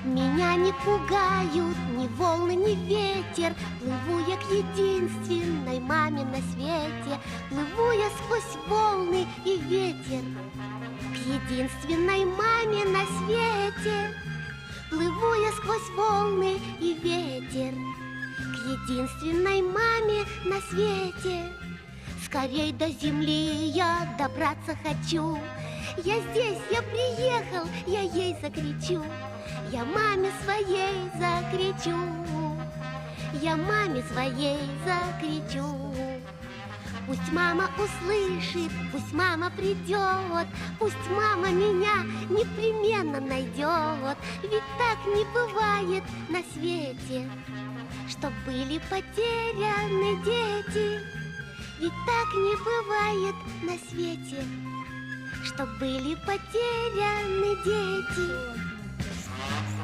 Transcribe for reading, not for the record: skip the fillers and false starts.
Меня не пугают ни волны, ни ветер. Плыву я к единственной маме на свете. Плыву я сквозь волны и ветер к единственной маме на свете. Плыву я сквозь волны и ветер к единственной маме на свете. Скорей до земли я добраться хочу. Я здесь, я приехал, я ей закричу. Я маме своей закричу. Я маме своей закричу. Пусть мама услышит, пусть мама придет. Пусть мама меня непременно найдет. Ведь так не бывает на свете, чтоб были потеряны дети. Ведь так не бывает на свете, чтоб были потеряны дети.